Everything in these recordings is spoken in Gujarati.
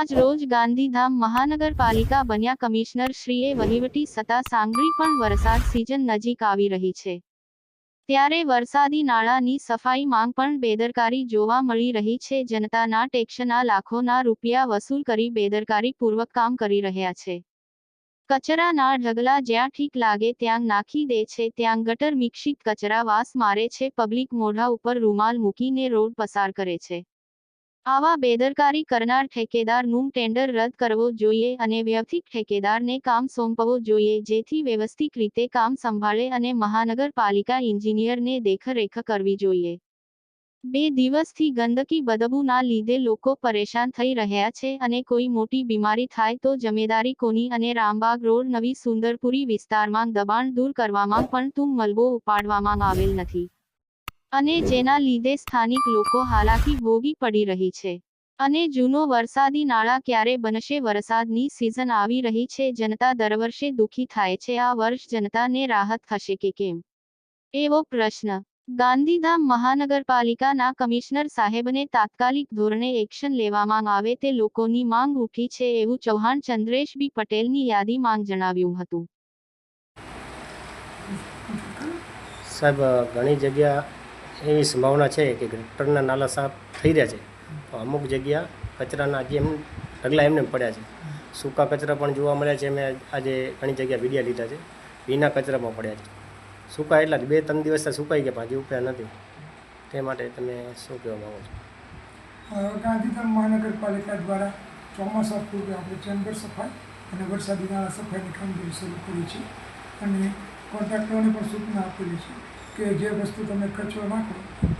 આજ રોજ ગાંધીધામ મહાનગરપાલિકા બન્યા કમિશનર શ્રીએ વહીવટી સત્તા સાંભળી પણ વરસાદ સિઝન નજીક આવી રહી છે ત્યારે વરસાદી નાળાની સફાઈ માંગ પણ બેદરકારી જોવા મળી રહી છે। જનતાના ટેક્સના લાખોના રૂપિયા વસૂલ કરી બેદરકારીપૂર્વક કામ કરી રહ્યા છે। કચરાના ઢગલા જ્યાં ઠીક લાગે ત્યાં નાખી દે છે, ત્યાં ગટર મિશ્રિત કચરા વાસ મારે છે, પબ્લિક મોઢા ઉપર રૂમાલ મૂકીને રોડ પસાર કરે છે। આવા બેદરકારી કરનાર ઠેકેદારનું ટેન્ડર રદ કરવો જોઈએ અને વ્યવસ્થિત ઠેકેદારને કામ સોંપવો જોઈએ, જેથી વ્યવસ્થિત રીતે કામ સંભાળે અને મહાનગરપાલિકા એન્જિનિયરને દેખરેખ કરવી જોઈએ। 2 દિવસથી ગંદકી બદબૂના લીધે લોકો પરેશાન થઈ રહ્યા છે અને કોઈ મોટી બીમારી થાય તો જવાબદારી કોની? અને રામબાગ રોડ નવી સુંદરપુરી વિસ્તારમાં દબાણ દૂર કરવામાં પણ તું મલબો ઉપાડવામાં આવેલ નથી અને જેના લીધે સ્થાનિક લોકો હાલાકી ભોગી પડી રહી છે અને જૂનો વરસાદી નાળા ક્યારે બનશે? વરસાદની સિઝન આવી રહી છે, જનતા દર વર્ષે દુઃખી થાય છે। આ વર્ષ જનતાને રાહત થશે કે કેમ એવો પ્રશ્ન ગાંધીધામ મહાનગરપાલિકાના કમિશનર સાહેબને તાત્કાલિક ધોરણે એક્શન લેવામાં આવે તે લોકોની માંગ ઉઠી છે, એવું ચૌહાણ ચંદ્રેશ બી પટેલની યાદીમાં જણાવ્યું હતું। સાહેબ, ઘણી જગ્યા એવી સંભાવના છે કે ગટરના નાલા સાફ થઈ રહ્યા છે, તો અમુક જગ્યા કચરાના જે એમ ઢગલા એમને પડ્યા છે। સૂકા કચરા પણ જોવા મળ્યા છે। મેં આજે ઘણી જગ્યા વિડીયા લીધા છે, ભીના કચરા પણ પડ્યા છે। સૂકા એટલા 2-3 દિવસ સુકાઈ ગયા, પણ હજી ઉપાયા નથી। તે માટે તમે શું કહેવા માગો છો? ગાંધીધામ મહાનગરપાલિકા દ્વારા ચોમાસા પૂર્વે આપણે ચેમ્બર સફાઈ અને વરસાદી નાળા સફાઈની કામગીરી શરૂ કરી છે અને કોન્ટ્રાક્ટરોને પણ સૂચના આપેલી છે કે જે વસ્તુ તમે કચરો નાખો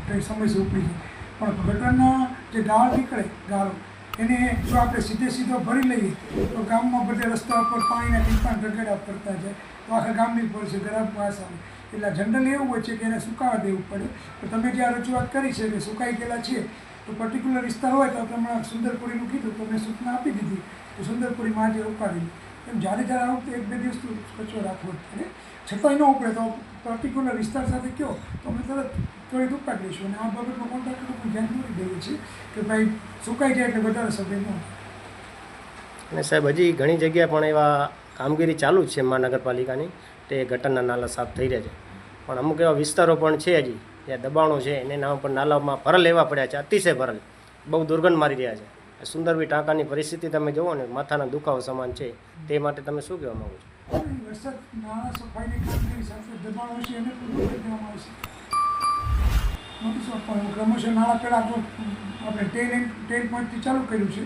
તે સમયસર ઉપડી જાય, પણ ગટરના જે ગાળ નીકળે ગાળો એને જો આપણે સીધો ભરી લઈએ તો ગામમાં બધે રસ્તા ઉપર પાણીના ટીપાં ગગડા પડતા જાય તો આખા ગામની પડશે, ગરાબ વાસ આવે। એટલે જનરલી એવું હોય છે કે એને સુકાવા દેવું પડે, તો તમે જે આ રજૂઆત કરી છે કે સુકાઈ ગયેલા છે તો પર્ટિક્યુલર વિસ્તાર હોય તો આપણે સુંદરપુરીનું કીધું તો મેં સૂચના આપી દીધી તો સુંદરપુરીમાં આજે ઉપાડી એમ જ્યારે આ વખતે 1-2 દિવસ કચરો રાખવો પડે, છતાંય ન ઉપડે તો પર્ટિક્યુલર વિસ્તાર સાથે કહો તો અમે તરત ત્વરિત ઉપાડી લઈશું અને આ બાબતમાં કોન્ટ્રાક્ટરો પણ ધ્યાન દોરી દઈએ છીએ કે ભાઈ સુકાઈ જાય એટલે વધારે સમય ન થાય। અને સાહેબ, હજી ઘણી જગ્યા પણ એવા કામગીરી ચાલુ જ છે મહાનગરપાલિકાની, તે ગટરના નાલા સાફ થઈ રહ્યા છે, પણ અમુક એવા વિસ્તારો પણ છે હજી જ્યાં દબાણો છે એને નામ પર નાલામાં ભરલ એવા પડ્યા છે, અતિશય ભરલ, બહુ દુર્ગંધ મારી રહ્યા છે। સુંદરબી ટાંકાની પરિસ્થિતિ તમે જુઓ ને, માથાના દુખાવો સમાન છે। તે માટે તમે શું કહેવા માગો છો? વરસાદ નાળા સફાઈની કામગીરી સાથે દબાણો છે એને પણ દૂર કરી દેવામાં આવશે। નોટિસ આપવાનું ક્રમશઃ નાળા પહેલાં તો આપણે ટેલ પોઈન્ટથી ચાલુ કર્યું છે,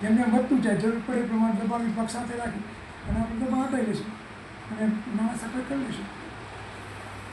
જેમને વધતું જાય જરૂર પડે પ્રમાણે દબાણ વિભાગ સાથે રાખી અને આપણે દબાણ હટાવી લઈશું અને નાળા સફાઈ કરી લઈશું।